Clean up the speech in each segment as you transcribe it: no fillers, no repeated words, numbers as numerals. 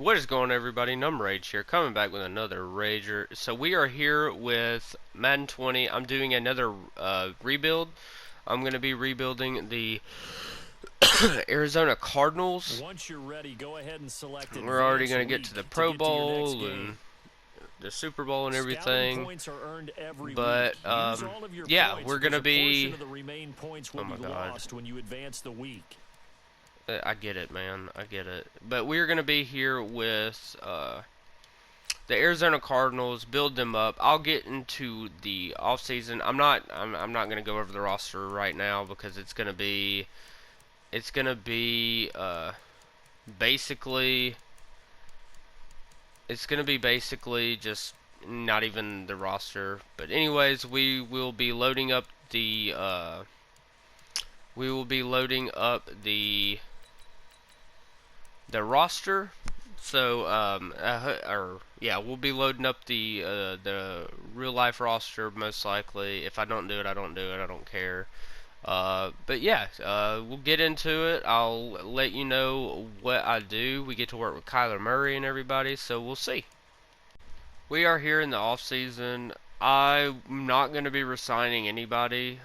What is going on, everybody? Rage here, coming back with another Rager. So we are here with Madden 20. I'm doing another rebuild. I'm going to be rebuilding the Arizona Cardinals. Once you're ready, go ahead and select We're already going to get Week to the to Pro get to your next Bowl game. and the Super Bowl and Scouting everything. points are earned every But week. Use all of your yeah, points. we're going to There's a portion be. of the remaining points will Oh my be God. lost when you advance the week. I get it, man. I get it. But we're going to be here with the Arizona Cardinals, build them up. I'll get into the offseason. I'm not going to go over the roster right now because it's going to be basically just not even the roster. But anyways, we will be loading up the roster. So, yeah, we'll be loading up the real life roster most likely. If I don't do it, I don't do it. I don't care. But yeah, we'll get into it. I'll let you know what I do. We get to work with Kyler Murray and everybody, so we'll see. We are here in the off season. I'm not going to be resigning anybody.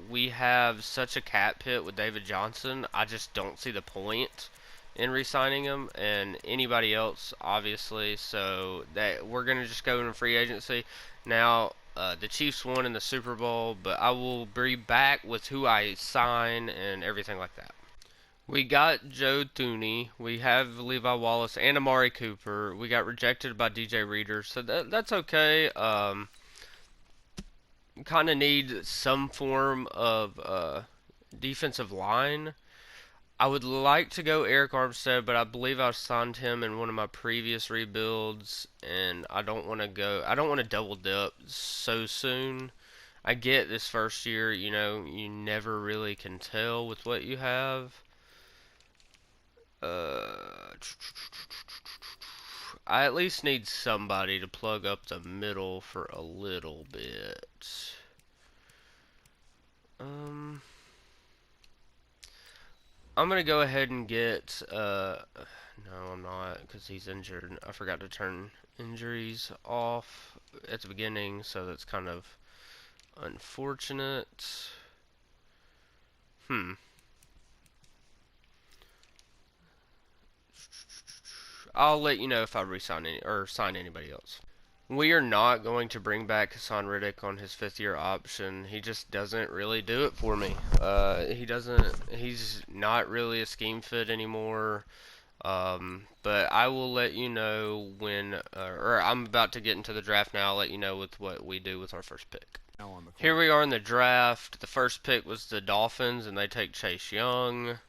We have such a cap hit with David Johnson. I just don't see the point in re-signing him and anybody else, obviously. So that we're gonna just go in free agency. Now, the Chiefs won in the Super Bowl, but I will be back with who I sign and everything like that. We got Joe Thuney, we have Levi Wallace and Amari Cooper. We got rejected by DJ Reader, so that's okay. Kind of need some form of defensive line. I would like to go Eric Armstead, but I believe I signed him in one of my previous rebuilds, and I don't want to double dip so soon. I get this first year, you never really can tell with what you have. I at least need somebody to plug up the middle for a little bit. I'm gonna go ahead and get, no, I'm not, because he's injured. I forgot to turn injuries off at the beginning, so that's kind of unfortunate. I'll let you know if I resign or sign anybody else. We are not going to bring back Hassan Riddick on his 5th-year option. He just doesn't really do it for me. He's not really a scheme fit anymore. But I will let you know when, or I'm about to get into the draft now. I'll let you know with what we do with our first pick. Here we are in the draft. The first pick was the Dolphins, and they take Chase Young.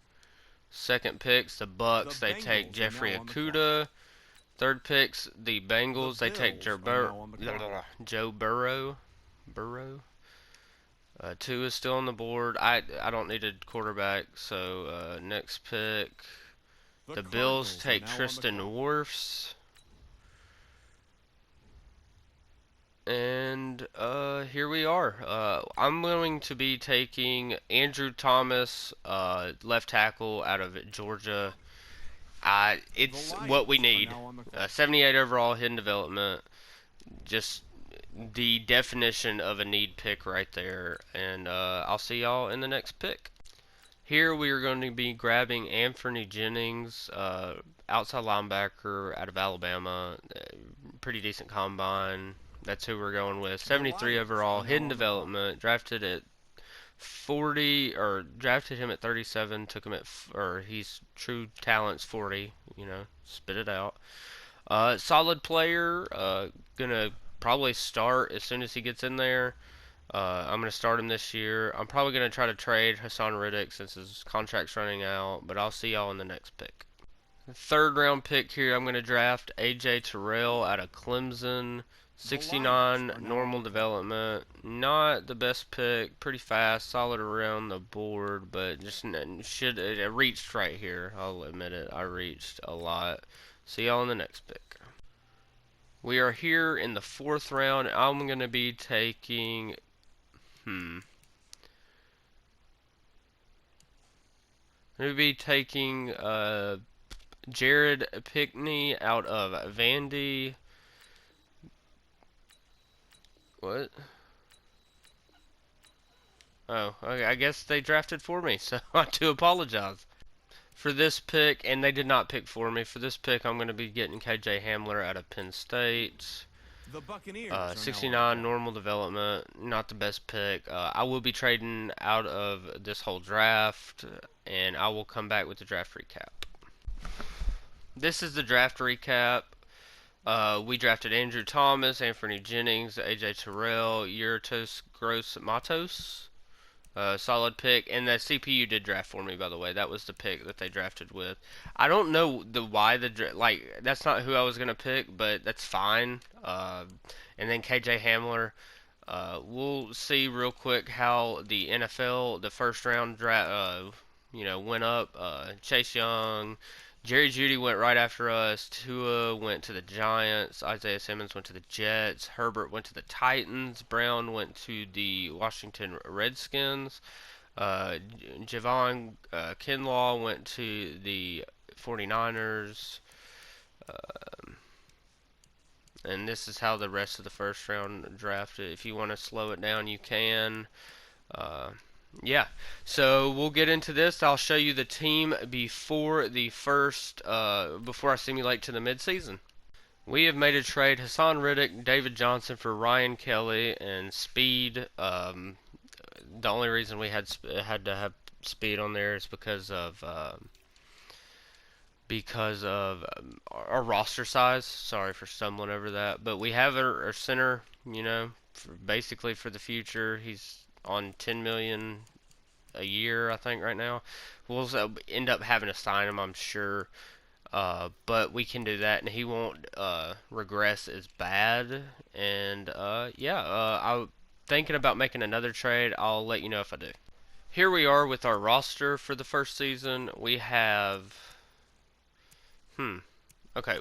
Second pick's the Bucks. They take Jeffrey Okudah. Third pick's the Bengals. They take Joe Burrow. Two is still on the board. I don't need a quarterback. So next pick. The Bills take Tristan Wirfs. And here we are. I'm going to be taking Andrew Thomas, left tackle out of Georgia. It's what we need. 78 overall, hidden development. Just the definition of a need pick right there. And I'll see y'all in the next pick. Here we are going to be grabbing Anthony Jennings, outside linebacker out of Alabama. Pretty decent combine. That's who we're going with. 73 overall, hidden development. Drafted at 40, or drafted him at 37. Took him at, or he's true talent's 40. Spit it out. Solid player. Gonna probably start as soon as he gets in there. I'm going to start him this year. I'm probably going to try to trade Hassan Riddick since his contract's running out, but I'll see y'all in the next pick. Third round pick here, I'm going to draft A.J. Terrell out of Clemson. 69 normal development. Not the best pick. Pretty fast, solid around the board, but just should it reached right here. I'll admit it. I reached a lot. See y'all in the next pick. We are here in the 4th round. I'm going to be taking I'm going to be taking Jared Pickney out of Vandy. What? Oh, okay, I guess they drafted for me, so I do apologize. For this pick, and they did not pick for me, for this pick I'm going to be getting KJ Hamler out of Penn State. The Buccaneers are now on the 69 clock. normal development, not the best pick. I will be trading out of this whole draft, and I will come back with the draft recap. This is the draft recap. We drafted Andrew Thomas, Anthony Jennings, AJ Terrell, Yurtos Gross Matos. Solid pick, and the CPU did draft for me, by the way. That was the pick that they drafted with. I don't know why like that's not who I was gonna pick, but that's fine. And then KJ Hamler. We'll see real quick how the NFL, the first round draft, went up. Chase Young, Jerry Jeudy went right after us. Tua went to the Giants. Isaiah Simmons went to the Jets. Herbert went to the Titans. Brown went to the Washington Redskins. Javon Kinlaw went to the 49ers. And this is how the rest of the first round drafted. If you want to slow it down, you can. Yeah, so we'll get into this. I'll show you the team before the first, before I simulate to the midseason. We have made a trade: Hassan Riddick, David Johnson for Ryan Kelly and Speed. The only reason we had to have Speed on there is because of our roster size. Sorry for stumbling over that, but we have our center. Basically for the future. He's on 10 million a year, I think, right now. We'll end up having to sign him, I'm sure. But we can do that, and he won't regress as bad. And I'm thinking about making another trade. I'll let you know if I do. Here we are with our roster for the first season. We have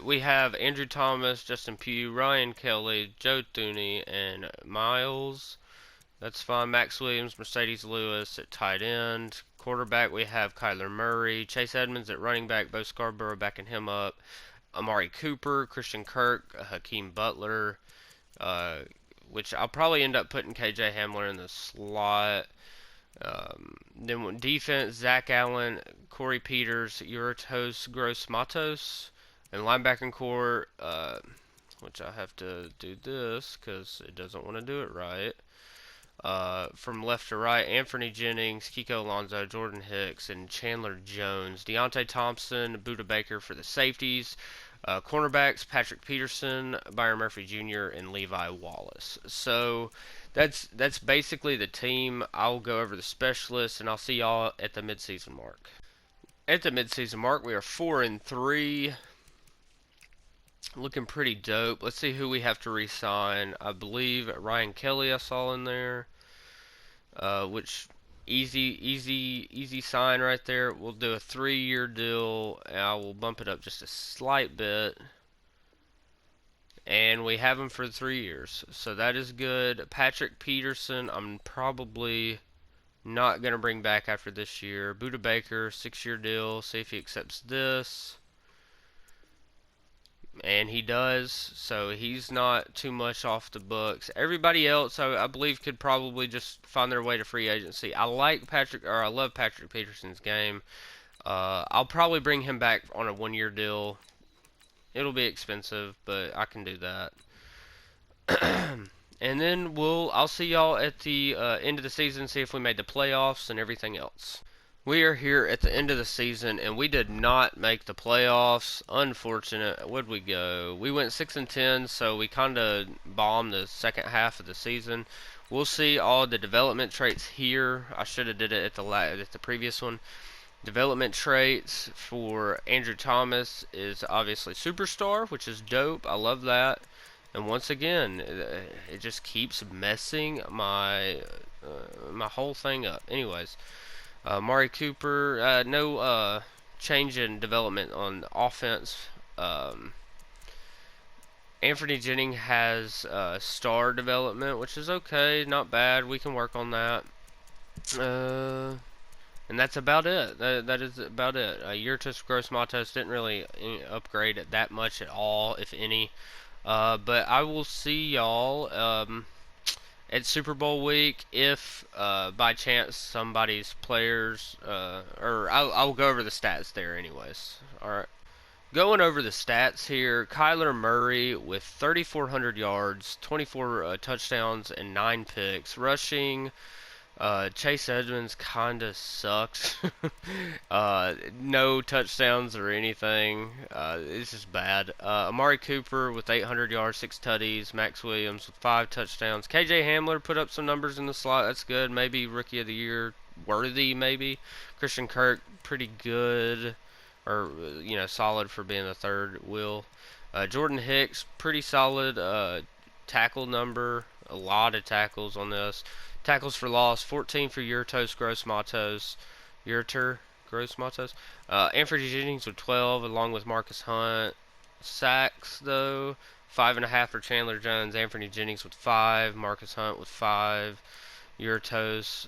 we have Andrew Thomas, Justin Pugh, Ryan Kelly, Joe Thuney, and Miles. That's fine. Max Williams, Mercedes Lewis at tight end. Quarterback, we have Kyler Murray. Chase Edmonds at running back. Bo Scarborough backing him up. Amari Cooper, Christian Kirk, Hakeem Butler, which I'll probably end up putting KJ Hamler in the slot. Then defense, Zach Allen, Corey Peters, Yurtos Gross Matos. And linebacking core, which I have to do this because it doesn't want to do it right. From left to right, Anthony Jennings, Kiko Alonso, Jordan Hicks, and Chandler Jones. Deontay Thompson, Buda Baker for the safeties. Cornerbacks, Patrick Peterson, Byron Murphy Jr., and Levi Wallace. So that's basically the team. I'll go over the specialists, and I'll see y'all at the midseason mark. At the midseason mark, we are 4-3. Looking pretty dope. Let's see who we have to re-sign. I believe Ryan Kelly I saw in there. Which easy sign right there. We'll do a 3-year deal, and I will bump it up just a slight bit. And we have him for 3 years, so that is good. Patrick Peterson, I'm probably not going to bring back after this year. Buda Baker, 6-year deal. See if he accepts this. And he does, so he's not too much off the books. Everybody else, I believe, could probably just find their way to free agency. I love Patrick Peterson's game. I'll probably bring him back on a 1-year deal. It'll be expensive, but I can do that. And then I'll see y'all at the end of the season, see if we made the playoffs and everything else. We are here at the end of the season, and we did not make the playoffs. Unfortunate. Where'd we go? We went 6-10, so we kind of bombed the second half of the season. We'll see all the development traits here. I should have did it at the previous one. Development traits for Andrew Thomas is obviously superstar, which is dope. I love that. And once again, it just keeps messing my whole thing up. Anyways. Amari Cooper, no change in development on offense. Anthony Jennings has star development, which is okay, not bad. We can work on that. And that's about it. That is about it. Yurtus Gross Matos didn't really upgrade it that much at all, if any. But I will see y'all at Super Bowl week if by chance somebody's players, or I'll go over the stats there anyways. Alright. Going over the stats here, Kyler Murray with 3,400 yards, 24 touchdowns, and 9 picks. Rushing, Chase Edmonds kinda sucks. No touchdowns or anything. It's just bad. Amari Cooper with 800 yards, 6 tutties. Max Williams with 5 touchdowns. KJ Hamler put up some numbers in the slot. That's good. Maybe Rookie of the Year worthy, maybe. Christian Kirk, pretty good. Or, solid for being the third wheel. Jordan Hicks, pretty solid tackle number. A lot of tackles on this. Tackles for loss, 14 for Yurtos Gross Matos. Yurter Gross Matos. Anthony Jennings with 12, along with Marcus Hunt. Sacks, though, 5.5 for Chandler Jones. Anthony Jennings with 5. Marcus Hunt with 5. Yurtos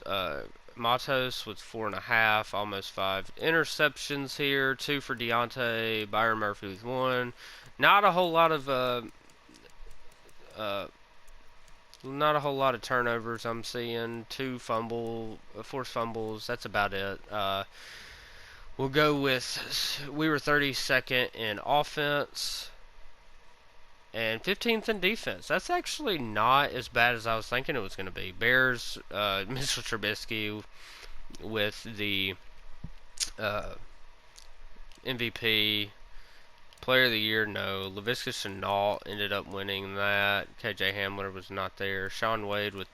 Matos with 4.5, almost 5. Interceptions here, 2 for Deontay. Byron Murphy with 1. Not a whole lot of turnovers I'm seeing. 2 forced fumbles. That's about it. We'll go with, we were 32nd in offense and 15th in defense. That's actually not as bad as I was thinking it was going to be. Bears, Mitchell Trubisky with the MVP. Player of the Year, no. Laviska Shenault ended up winning that. KJ Hamler was not there. Sean Wade with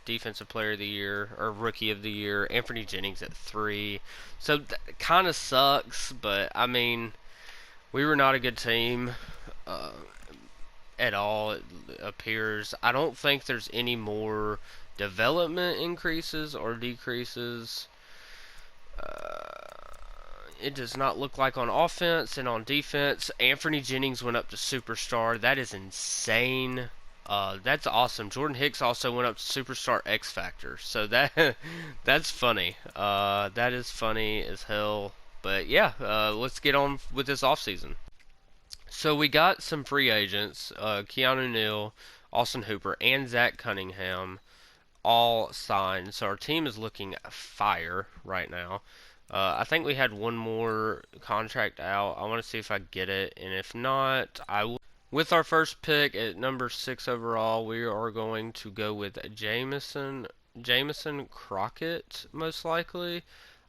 Defensive Player of the Year, or Rookie of the Year. Anthony Jennings at 3. So, kind of sucks, but, I mean, we were not a good team at all, it appears. I don't think there's any more development increases or decreases. It does not look like on offense. And on defense, Anthony Jennings went up to Superstar. That is insane. That's awesome. Jordan Hicks also went up to Superstar X Factor. So that's funny. That is funny as hell. But yeah, let's get on with this offseason. So we got some free agents. Keanu Neal, Austin Hooper, and Zach Cunningham all signed. So our team is looking fire right now. I think we had one more contract out. I want to see if I get it, and if not, I will. With our first pick at number 6 overall, we are going to go with Jamison Crockett, most likely.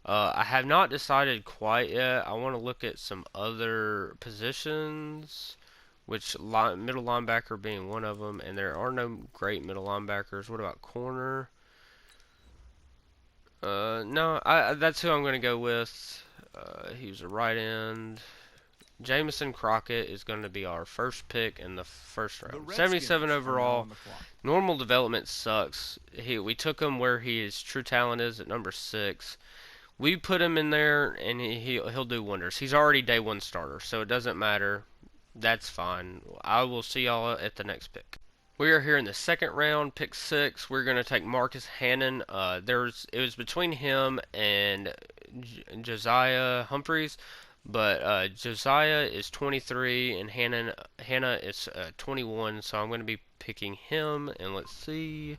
I have not decided quite yet. I want to look at some other positions, which middle linebacker being one of them, and there are no great middle linebackers. What about corner? No, that's who I'm going to go with. He's a right end. Jamison Crockett is going to be our first pick in the first round. 77 overall. Normal development sucks. We took him where his true talent is at number 6. We put him in there, and he'll do wonders. He's already day 1 starter, so it doesn't matter. That's fine. I will see y'all at the next pick. We are here in the second round, pick 6. We're going to take Marcus Hannon. It was between him and Josiah Humphreys, but Josiah is 23 and Hannah is 21, so I'm going to be picking him. And let's see,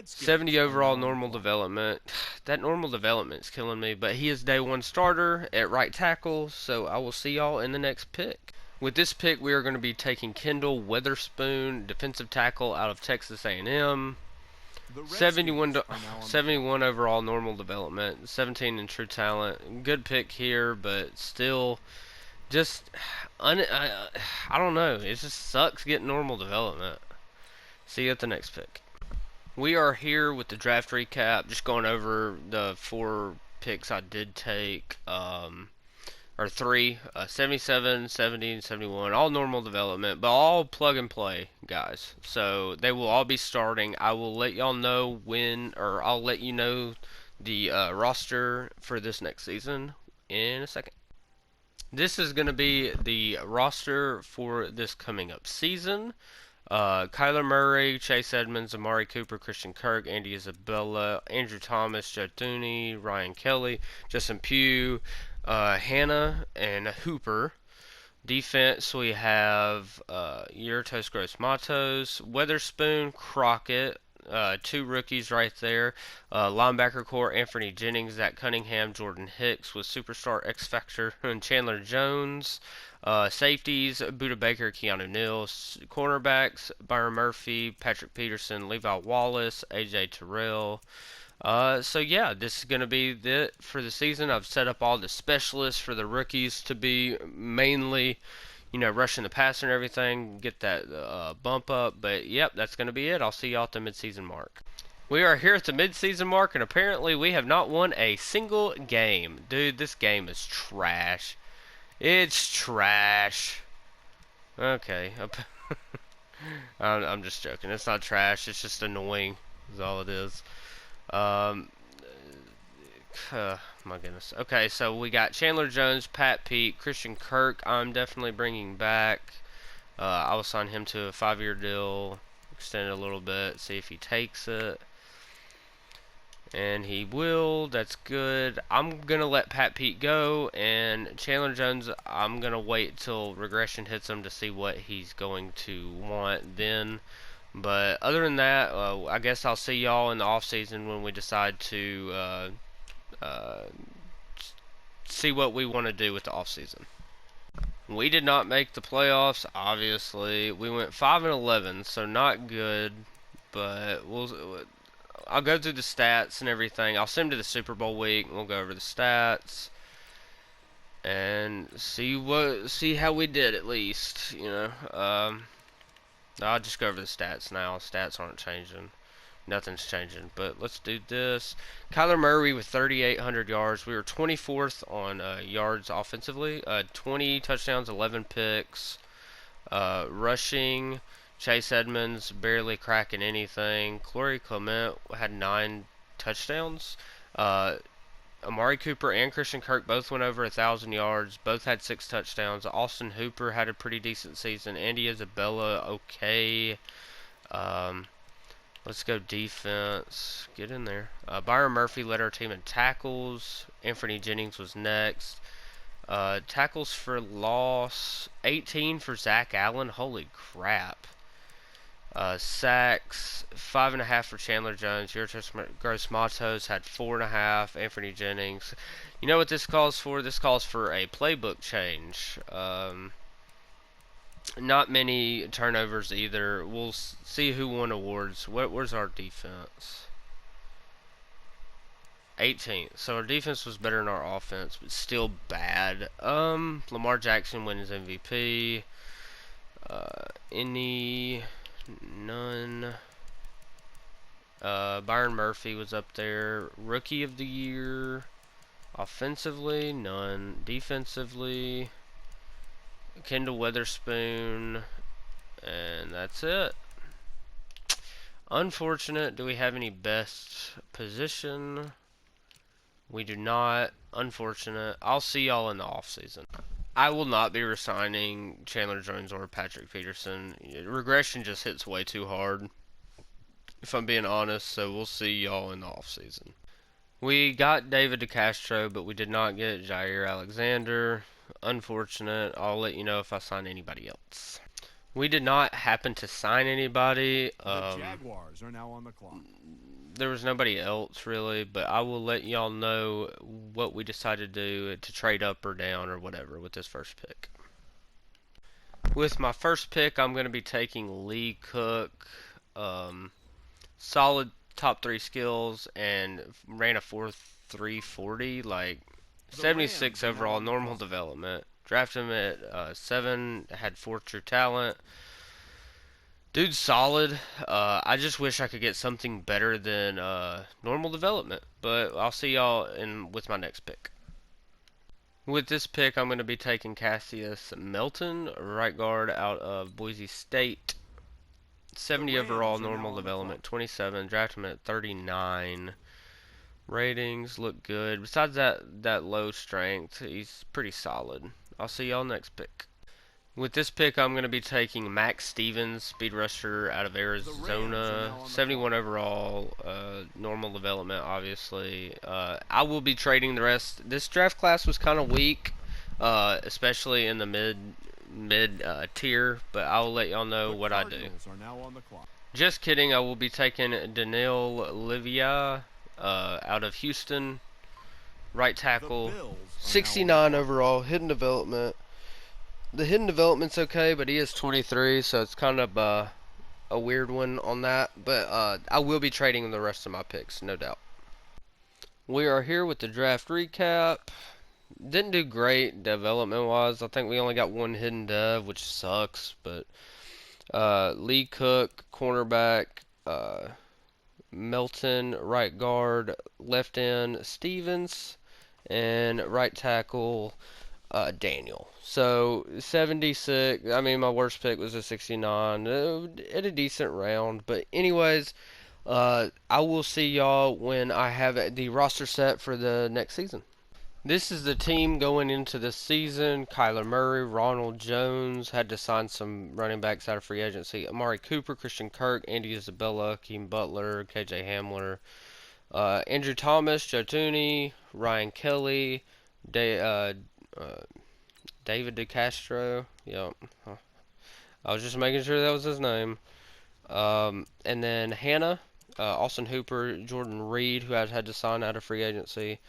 70 overall normal development. That normal development is killing me, but he is day 1 starter at right tackle, so I will see y'all in the next pick. With this pick, we are going to be taking Kendall Witherspoon, defensive tackle out of Texas A&M. 71 overall normal development, 17 in true talent. Good pick here, but still, just I don't know. It just sucks getting normal development. See you at the next pick. We are here with the draft recap, just going over the 4 picks I did take. Or 3, 77, 70, and 71, all normal development, but all plug and play guys. So they will all be starting. I will let y'all know I'll let you know the roster for this next season in a second. This is going to be the roster for this coming up season. Kyler Murray, Chase Edmonds, Amari Cooper, Christian Kirk, Andy Isabella, Andrew Thomas, Joe Thuney, Ryan Kelly, Justin Pugh, Hannah, and Hooper. Defense, we have Yurtos Gross Matos, Weatherspoon, Crockett, two rookies right there. Linebacker core, Anthony Jennings, Zach Cunningham, Jordan Hicks with superstar X Factor, and Chandler Jones. Safeties, Buda Baker, Keanu Neal. Cornerbacks, Byron Murphy, Patrick Peterson, Levi Wallace, AJ Terrell. So yeah, this is going to be it for the season. I've set up all the specialists for the rookies to be mainly, rushing the passer and everything, get that bump up. But yep, that's going to be it. I'll see y'all at the midseason mark. We are here at the midseason mark, and apparently we have not won a single game. Dude, this game is trash. It's trash. Okay. I'm just joking. It's not trash. It's just annoying. Is all it is. My goodness. Okay, so we got Chandler Jones, Pat Pete, Christian Kirk. I'm definitely bringing back. I will sign him to a 5-year deal, extend it a little bit, see if he takes it. And he will. That's good. I'm going to let Pat Pete go, and Chandler Jones, I'm going to wait till regression hits him to see what he's going to want then. But other than that, I guess I'll see y'all in the offseason when we decide to see what we want to do with the offseason. We did not make the playoffs, obviously. We went 5-11, so not good. But I'll go through the stats and everything. I'll send them to the Super Bowl week, and we'll go over the stats and see how we did at least. I'll just go over the stats now. Stats aren't changing. Nothing's changing. But let's do this. Kyler Murray with 3,800 yards. We were 24th on yards offensively. 20 touchdowns, 11 picks. Rushing, Chase Edmonds barely cracking anything. Corey Clement had 9 touchdowns. Amari Cooper and Christian Kirk both went over 1,000 yards. Both had 6 touchdowns. Austin Hooper had a pretty decent season. Andy Isabella, okay. Let's go defense. Get in there. Byron Murphy led our team in tackles. Anthony Jennings was next. Tackles for loss, 18 for Zach Allen. Holy crap. Sacks, 5.5 for Chandler Jones. Yurtos Gross Matos had 4.5. Anthony Jennings. You know what this calls for? This calls for a playbook change. Not many turnovers either. We'll see who won awards. Where's our defense? 18th. So our defense was better than our offense, but still bad. Lamar Jackson wins MVP. None. Byron Murphy was up there. Rookie of the year. Offensively, none. Defensively, Kendall Weatherspoon. And that's it. Unfortunate. Do we have any best position? We do not. Unfortunate. I'll see y'all in the offseason. I will not be resigning Chandler Jones or Patrick Peterson. Regression just hits way too hard, if I'm being honest, so we'll see y'all in the offseason. We got David DeCastro, but we did not get Jair Alexander. Unfortunate. I'll let you know if I sign anybody else. We did not happen to sign anybody. The Jaguars are now on the clock. There was nobody else really, but I will let y'all know what we decided to do to trade up or down or whatever with this first pick. With my first pick, I'm going to be taking Lee Cook. Solid top 3 skills and ran a 4.340, like 76 overall, normal development. Drafted him at 7, had 4 true talent. Dude's solid. I just wish I could get something better than normal development. But I'll see y'all with my next pick. With this pick, I'm going to be taking Cassius Melton, right guard out of Boise State. 70 overall, normal development, 27. Drafted him at 39. Ratings look good. Besides that low strength, he's pretty solid. I'll see y'all next pick. With this pick, I'm going to be taking Max Stevens, speed rusher out of Arizona, 71 overall, normal development, obviously. I will be trading the rest. This draft class was kind of weak, especially in the mid tier, but I'll let y'all know what I do. Just kidding, I will be taking Daniil Livia out of Houston, right tackle, 69 overall, hidden development. The hidden development's okay, but he is 23, so it's kind of a weird one on that. But I will be trading the rest of my picks, no doubt. We are here with the draft recap. Didn't do great development-wise. I think we only got one hidden dev, which sucks. But Lee Cook, cornerback. Melton, right guard. Left end, Stevens. And right tackle, Daniel. So 76. I mean, my worst pick was a 69. At a decent round, but anyways, I will see y'all when I have the roster set for the next season. This is the team going into the season. Kyler Murray, Ronald Jones, had to sign some running backs out of free agency. Amari Cooper, Christian Kirk, Andy Isabella, Keem Butler, KJ Hamler, Andrew Thomas, Joe Tooney, Ryan Kelly, David DeCastro. Yep. I was just making sure that was his name. And then Hannah, Austin Hooper, Jordan Reed, who had to sign out of free agency.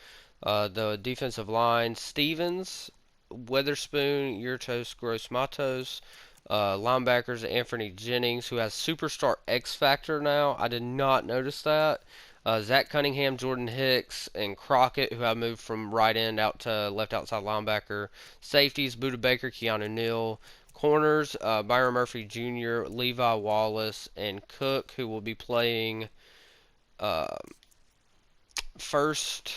The defensive line, Stevens, Weatherspoon, Yurtos, Gross Matos. Linebackers, Anthony Jennings, who has superstar X Factor now. I did not notice that. Zach Cunningham, Jordan Hicks, and Crockett, who I moved from right end out to left outside linebacker. Safeties, Buda Baker, Keanu Neal. Corners, Byron Murphy Jr., Levi Wallace, and Cook, who will be playing first,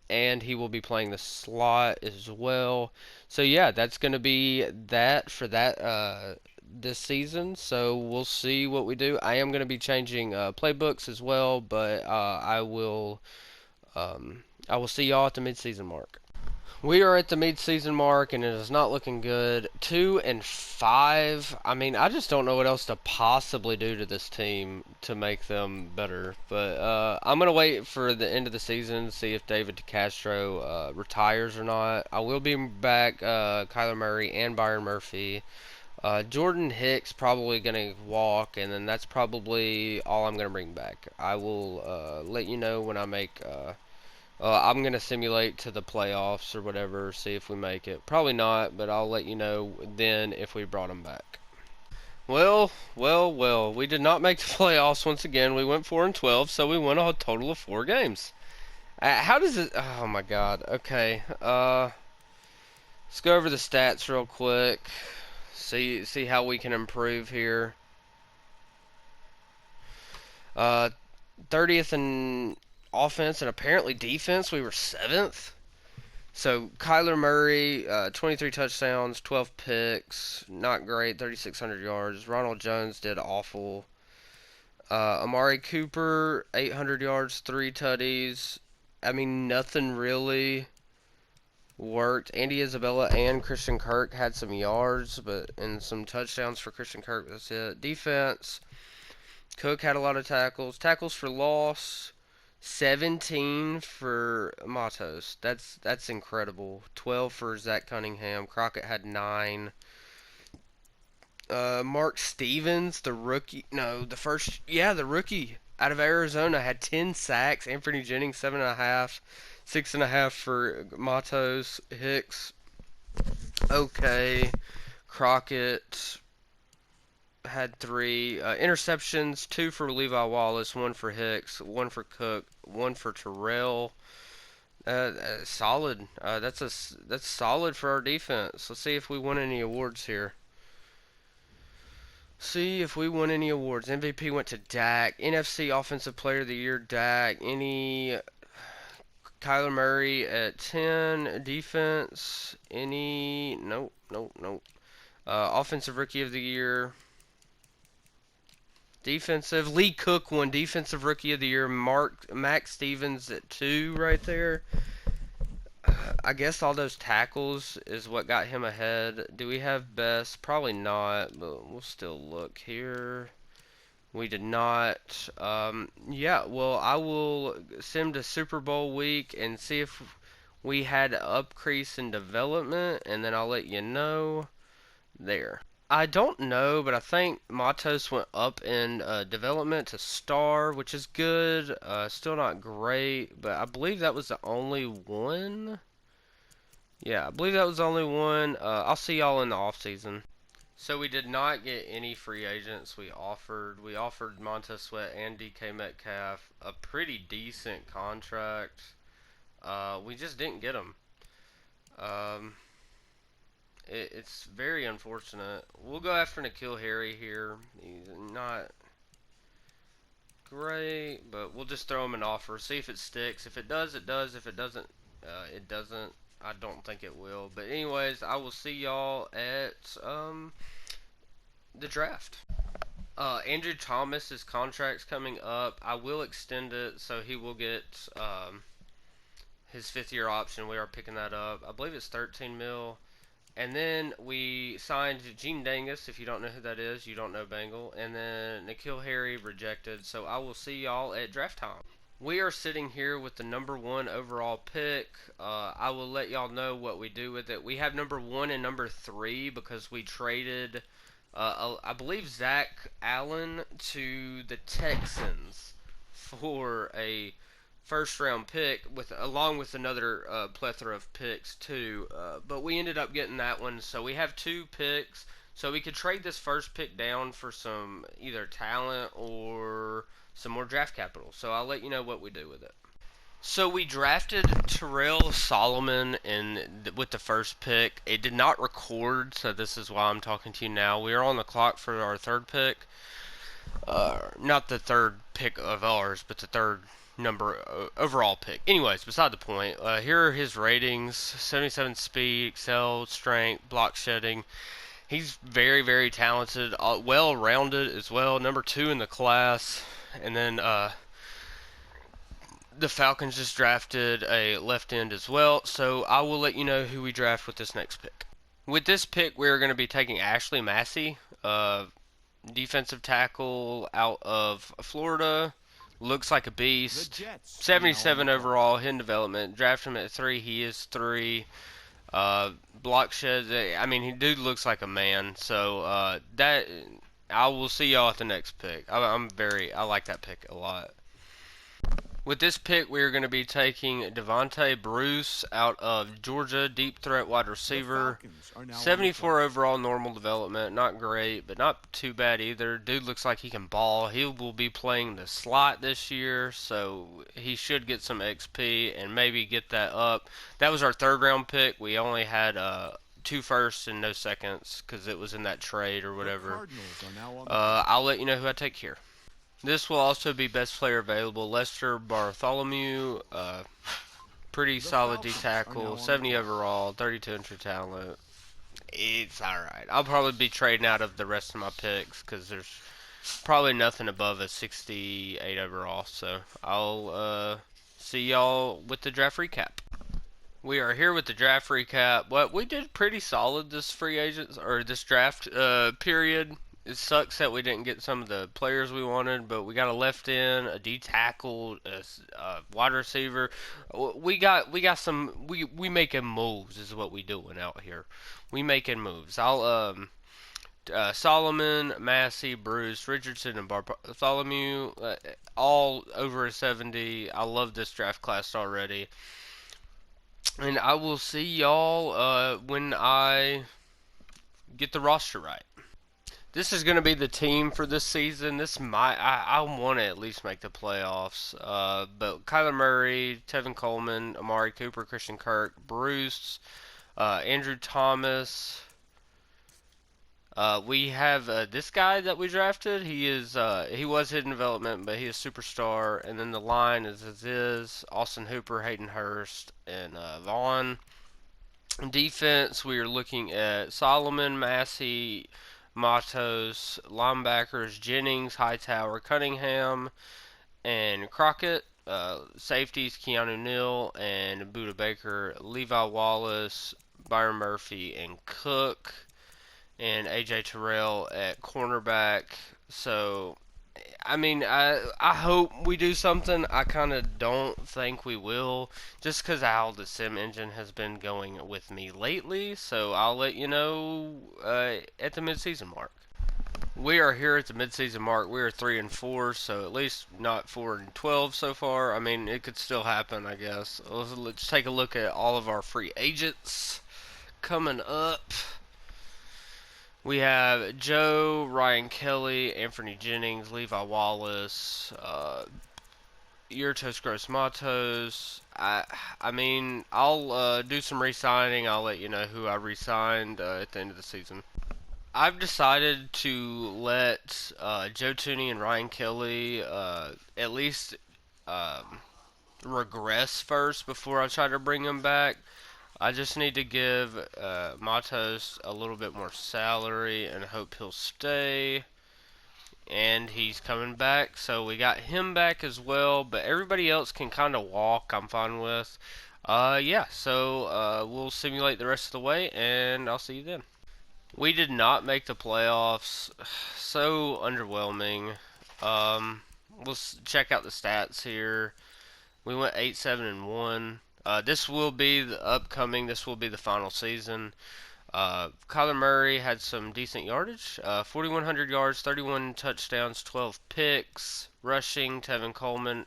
and he will be playing the slot as well. So yeah, that's going to be that for that this season. So we'll see what we do. I am going to be changing playbooks as well, but I will see y'all at the midseason mark. We are at the mid-season mark, and it is not looking good. 2-5. I mean, I just don't know what else to possibly do to this team to make them better. But I'm gonna wait for the end of the season to see if David DeCastro retires or not. I will be back. Kyler Murray and Byron Murphy. Jordan Hicks probably gonna walk, and then that's probably all I'm gonna bring back. I will let you know when I make. I'm going to simulate to the playoffs or whatever, see if we make it. Probably not, but I'll let you know then if we brought them back. Well. We did not make the playoffs once again. We went 4-12, so we won a total of 4 games. How does it... Oh, my God. Okay. Let's go over the stats real quick. See how we can improve here. 30th in offense and apparently defense, we were 7th. So Kyler Murray, 23 touchdowns, 12 picks, not great, 3,600 yards. Ronald Jones did awful. Amari Cooper, 800 yards, 3 tutties. I mean, nothing really worked. Andy Isabella and Christian Kirk had some yards, and some touchdowns for Christian Kirk. That's it. Defense, Cook had a lot of tackles. Tackles for loss, 17 for Matos. That's incredible. 12 for Zach Cunningham. Crockett had 9. Mark Stevens, the rookie. No, the rookie out of Arizona had 10 sacks. Anthony Jennings, 7.5. 6.5 for Matos. Hicks, okay. Crockett had 3 interceptions, 2 for Levi Wallace, 1 for Hicks, 1 for Cook, 1 for Terrell. Solid. That's solid for our defense. Let's see if we won any awards here. MVP went to Dak. NFC Offensive Player of the Year, Dak. Kyler Murray at 10. Defense, nope. Offensive Rookie of the Year. Defensive, Lee Cook won Defensive Rookie of the Year. Max Stevens at 2 right there. I guess all those tackles is what got him ahead. Do we have best? Probably not, but we'll still look here. We did not. Yeah, well, I will send to Super Bowl week and see if we had an increase in development, and then I'll let you know there. I don't know, but I think Matos went up in development to star, which is good. Still not great, but I believe that was the only one. Yeah, I believe that was the only one. I'll see y'all in the off season. So we did not get any free agents. We offered Montez Sweat and DK Metcalf a pretty decent contract. We just didn't get them. Um, it's very unfortunate. We'll go after N'Keal Harry here. He's not great, but we'll just throw him an offer. See if it sticks. If it does, it does. If it doesn't, it doesn't. I don't think it will. But anyways, I will see y'all at the draft. Andrew Thomas's contract's coming up. I will extend it, so he will get his fifth-year option. We are picking that up. I believe it's 13 mil. And then we signed Gene Dangus. If you don't know who that is, you don't know Bengal. And then N'Keal Harry rejected. So I will see y'all at draft time. We are sitting here with the number 1 overall pick. I will let y'all know what we do with it. We have number 1 and number 3 because we traded, I believe, Zach Allen to the Texans for a first round pick along with another plethora of picks too. But we ended up getting that one, so we have 2 picks. So we could trade this first pick down for some either talent or some more draft capital. So I'll let you know what we do with it. So we drafted Terrell Solomon with the first pick. It did not record, so this is why I'm talking to you now. We are on the clock for our third pick. Not the third pick of ours, but the third number overall pick. Anyways, beside the point. Here are his ratings: 77 speed, excel, strength, block shedding. He's very, very talented, well-rounded as well. Number 2 in the class. And then the Falcons just drafted a left end as well. So I will let you know who we draft with this next pick. With this pick, we're going to be taking Ashley Massey, defensive tackle out of Florida. Looks like a beast. 77 overall, hidden development. Draft him at 3. He is 3. Block shed. I mean, he dude looks like a man. So that I will see y'all at the next pick. I like that pick a lot. With this pick, we are going to be taking Devontae Bruce out of Georgia, deep threat wide receiver. 74 overall, normal development. Not great, but not too bad either. Dude looks like he can ball. He will be playing the slot this year, so he should get some XP and maybe get that up. That was our third round pick. We only had 2 firsts and no seconds because it was in that trade or whatever. I'll let you know who I take here. This will also be best player available. Lester Bartholomew, pretty solid D tackle, 70 overall, 32 entry talent. It's alright. I'll probably be trading out of the rest of my picks because there's probably nothing above a 68 overall. So I'll see y'all with the draft recap. We are here with the draft recap. Well, we did pretty solid this free agents or this draft period. It sucks that we didn't get some of the players we wanted, but we got a left end, a D tackle, a wide receiver. We got some. We making moves is what we doing out here. We making moves. Solomon, Massey, Bruce, Richardson, and Bartholomew, all over a 70. I love this draft class already, and I will see y'all when I get the roster right. This is going to be the team for this season. I want to at least make the playoffs. But Kyler Murray, Tevin Coleman, Amari Cooper, Christian Kirk, Bruce, Andrew Thomas. We have this guy that we drafted. He was hidden development, but he is superstar. And then the line is Aziz, Austin Hooper, Hayden Hurst, and Vaughn. Defense, we are looking at Solomon, Massey, Matos, linebackers Jennings, Hightower, Cunningham, and Crockett. Safeties, Keanu Neal and Buda Baker. Levi Wallace, Byron Murphy, and Cook. And AJ Terrell at cornerback. So, I mean, I hope we do something. I kind of don't think we will, just because how the sim engine has been going with me lately. So I'll let you know at the midseason mark. We are here at the midseason mark. We are 3-4, so at least not 4-12 so far. I mean, it could still happen, I guess. Let's take a look at all of our free agents coming up. We have Joe, Ryan Kelly, Anthony Jennings, Levi Wallace, Yurtos Gross Matos. I mean, I'll do some re-signing. I'll let you know who I re-signed at the end of the season. I've decided to let Joe Tooney and Ryan Kelly at least regress first before I try to bring them back. I just need to give Matos a little bit more salary and hope he'll stay. And he's coming back, so we got him back as well. But everybody else can kind of walk. I'm fine with. Yeah. So we'll simulate the rest of the way, and I'll see you then. We did not make the playoffs. So underwhelming. Let's check out the stats here. We went 8-7-1. This will be the upcoming. This will be the final season. Kyler Murray had some decent yardage. 4,100 yards, 31 touchdowns, 12 picks. Rushing, Tevin Coleman,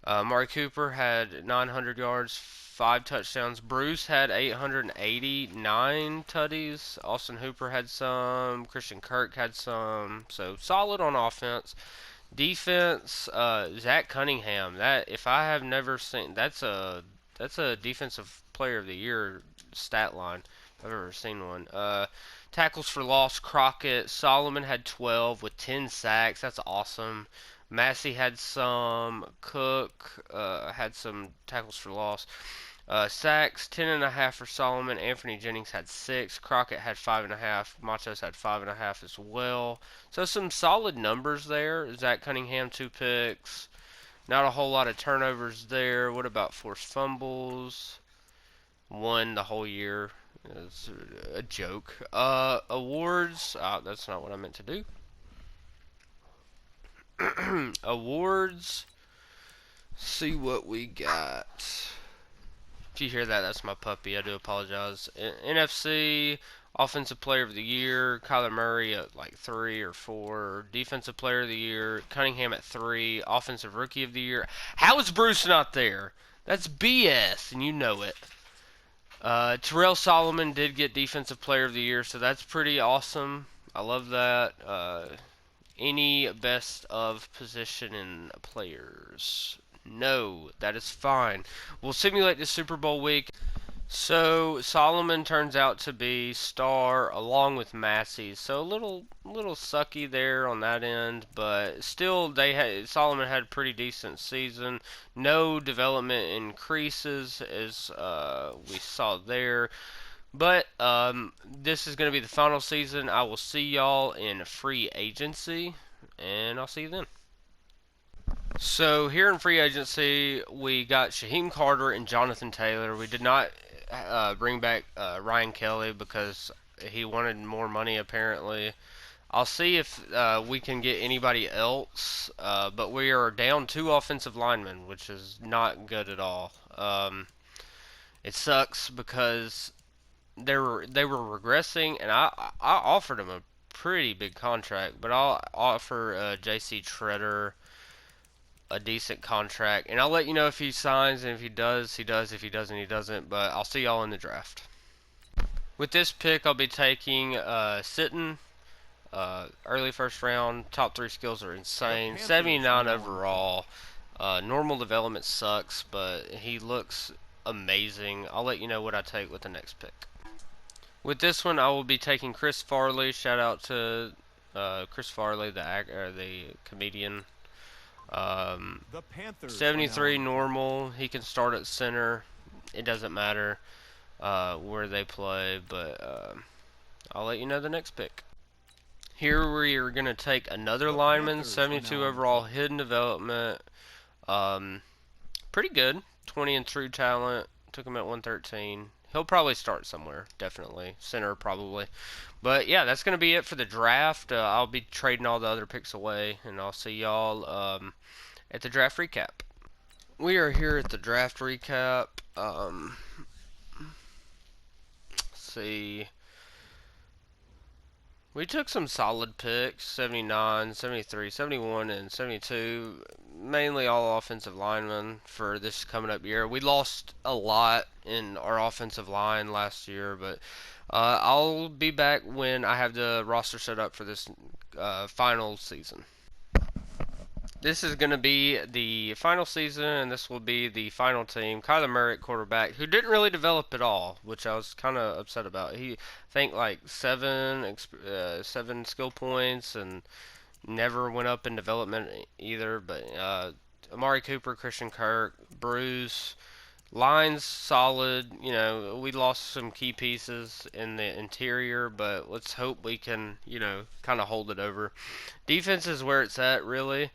Amari Cooper had 900 yards, 5 touchdowns. Bruce had 889 tutties. Austin Hooper had some. Christian Kirk had some. So solid on offense. Defense, Zach Cunningham. That if I have never seen, that's a defensive player of the year stat line if I've ever seen one. Tackles for loss, Crockett. Solomon had 12 with 10 sacks. That's awesome. Massey had some. Cook had some tackles for loss. Sacks, 10.5 for Solomon. Anthony Jennings had 6. Crockett had 5.5. Matos had 5.5 as well. So some solid numbers there. Zach Cunningham, 2 picks. Not a whole lot of turnovers there. What about forced fumbles? 1 the whole year. It's a joke. Awards. That's not what I meant to do. Awards. See what we got. If you hear that, that's my puppy. I do apologize. NFC, Offensive Player of the Year, Kyler Murray at like 3 or 4. Defensive Player of the Year, Cunningham at 3. Offensive Rookie of the Year. How is Bruce not there? That's BS, and you know it. Terrell Solomon did get Defensive Player of the Year, so that's pretty awesome. I love that. Any best of position in players? No, that is fine. We'll simulate the Super Bowl week. So Solomon turns out to be star along with Massey. So a little sucky there on that end, but still Solomon had a pretty decent season. No development increases as we saw there. But this is going to be the final season. I will see y'all in free agency, and I'll see you then. So here in free agency, we got Shaheem Carter and Jonathan Taylor. We did not bring back Ryan Kelly because he wanted more money apparently. I'll see if we can get anybody else, but we are down 2 offensive linemen, which is not good at all. It sucks because they were regressing, and I offered him a pretty big contract, but I'll offer J.C. Treader a decent contract, and I'll let you know if he signs, and if he does, he does. If he doesn't, he doesn't. But I'll see y'all in the draft. With this pick, I'll be taking Sitton, early first round. Top 3 skills are insane. 79 overall. Normal development sucks, but he looks amazing. I'll let you know what I take with the next pick. With this one, I will be taking Chris Farley. Shout out to Chris Farley, the comedian. 73 normal. He can start at center. It doesn't matter where they play, but I'll let you know the next pick. Here we are going to take another lineman, 72 overall, hidden development. Pretty good. 20 in true talent. Took him at 113. He'll probably start somewhere, definitely. Center, probably. But yeah, that's going to be it for the draft. I'll be trading all the other picks away, and I'll see y'all at the draft recap. We are here at the draft recap. Let's see. We took some solid picks, 79, 73, 71, and 72. Mainly all offensive linemen for this coming up year. We lost a lot in our offensive line last year, but I'll be back when I have the roster set up for this final season. This is going to be the final season, and this will be the final team. Kyler Murray at quarterback, who didn't really develop at all, which I was kind of upset about. I think like seven skill points, and never went up in development either. But Amari Cooper, Christian Kirk, Bruce, line's solid. You know, we lost some key pieces in the interior, but let's hope we can, kind of hold it over. Defense is where it's at, really.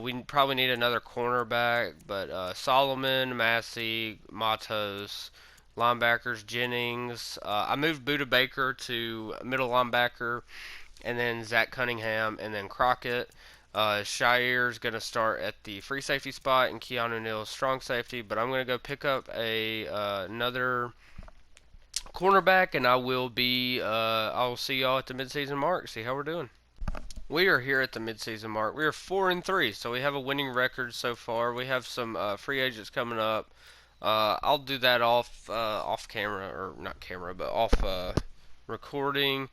We probably need another cornerback, but Solomon, Massey, Matos, linebackers, Jennings. I moved Buda Baker to middle linebacker, and then Zach Cunningham, and then Crockett. Shire's going to start at the free safety spot, and Keanu Neal's strong safety, but I'm going to go pick up another cornerback, and I'll see y'all at the midseason mark, see how we're doing. We are here at the midseason mark. We are 4-3, so we have a winning record so far. We have some free agents coming up. I'll do that off camera, or not camera, but off recording,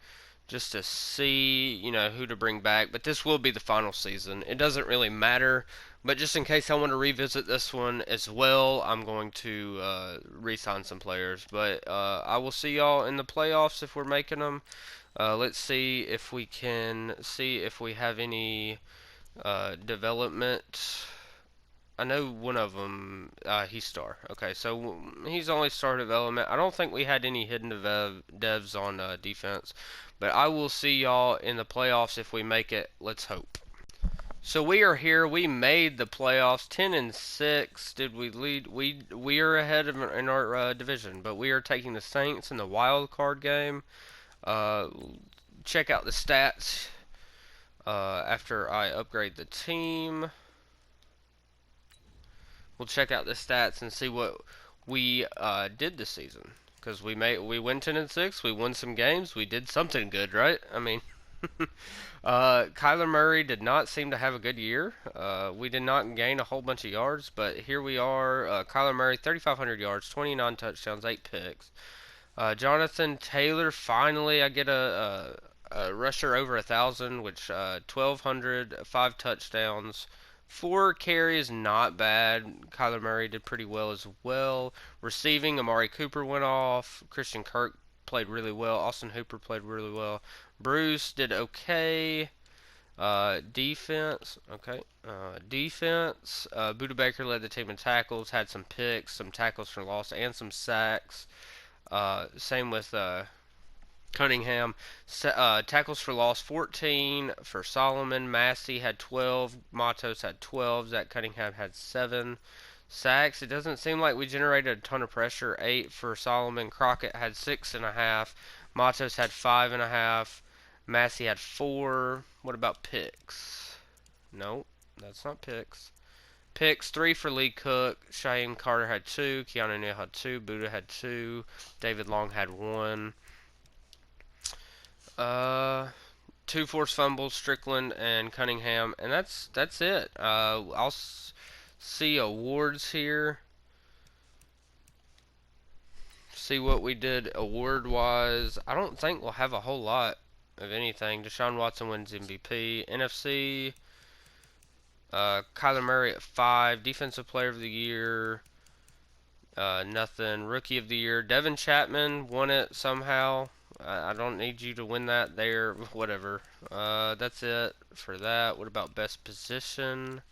just to see who to bring back. But this will be the final season. It doesn't really matter, but just in case I want to revisit this one as well, I'm going to re-sign some players. But I will see y'all in the playoffs if we're making them. Let's see if we have any development. I know one of them, he's star. Okay, so he's only star development. I don't think we had any hidden devs on defense. But I will see y'all in the playoffs if we make it. Let's hope. So we are here. We made the playoffs, 10-6. Did we lead? We are ahead in our division, but we are taking the Saints in the wild card game. Check out the stats after I upgrade the team. We'll check out the stats and see what we did this season. Because we went 10-6. We won some games. We did something good, right? I mean, Kyler Murray did not seem to have a good year. We did not gain a whole bunch of yards, but here we are. Kyler Murray, 3,500 yards, 29 touchdowns, 8 picks. Jonathan Taylor, finally I get a rusher over 1,000, which 1,200, 5 touchdowns, 4 carries, not bad. Kyler Murray did pretty well as well. Receiving, Amari Cooper went off. Christian Kirk played really well. Austin Hooper played really well. Bruce did okay. Defense, okay. Defense, Buda Baker led the team in tackles, had some picks, some tackles for loss, and some sacks. Same with Cunningham. Tackles for loss, 14 for Solomon. Massey had 12. Matos had 12. Zach Cunningham had 7. Sacks, it doesn't seem like we generated a ton of pressure. 8 for Solomon. Crockett had 6.5. Matos had 5.5. Massey had 4. What about picks? Nope, that's not picks. Picks, 3 for Lee Cook. Shaheem Carter had 2. Keanu Neal had 2. Buda had 2. David Long had 1. 2 forced fumbles, Strickland and Cunningham, and that's it. I'll see awards here. See what we did award-wise. I don't think we'll have a whole lot of anything. Deshaun Watson wins MVP. NFC, Kyler Murray at 5. Defensive Player of the Year, nothing. Rookie of the Year, Devin Chapman won it somehow. I don't need you to win that there. Whatever. That's it for that. What about best position?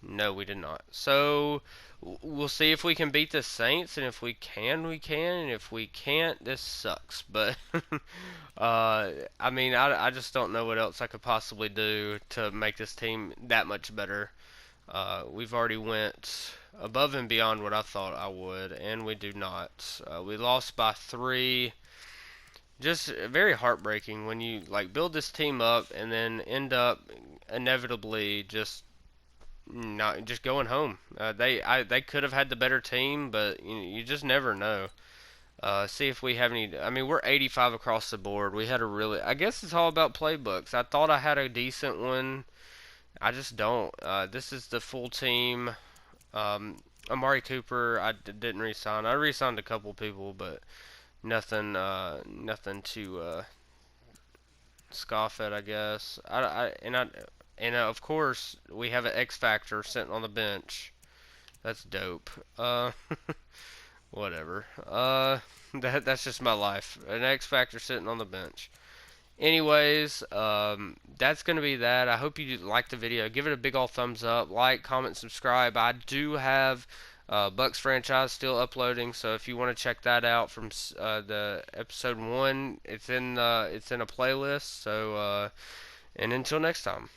No, we did not. So we'll see if we can beat the Saints, and if we can, we can, and if we can't, this sucks. But I mean, I just don't know what else I could possibly do to make this team that much better. We've already went above and beyond what I thought I would, and we do not. We lost by 3. Just very heartbreaking when you like build this team up and then end up inevitably not just going home. They could have had the better team, but you just never know. See if we have any. I mean, we're 85 across the board. We had a really. I guess it's all about playbooks. I thought I had a decent one. I just don't. This is the full team. Amari Cooper, didn't resign. I re-signed a couple people, but nothing to scoff at. I guess. And of course we have an X Factor sitting on the bench. That's dope. Whatever. That's just my life. An X Factor sitting on the bench. Anyways, that's going to be that. I hope you liked the video. Give it a big old thumbs up. Like, comment, subscribe. I do have Bucks franchise still uploading, so if you want to check that out from the episode 1, it's in a playlist. So, and until next time.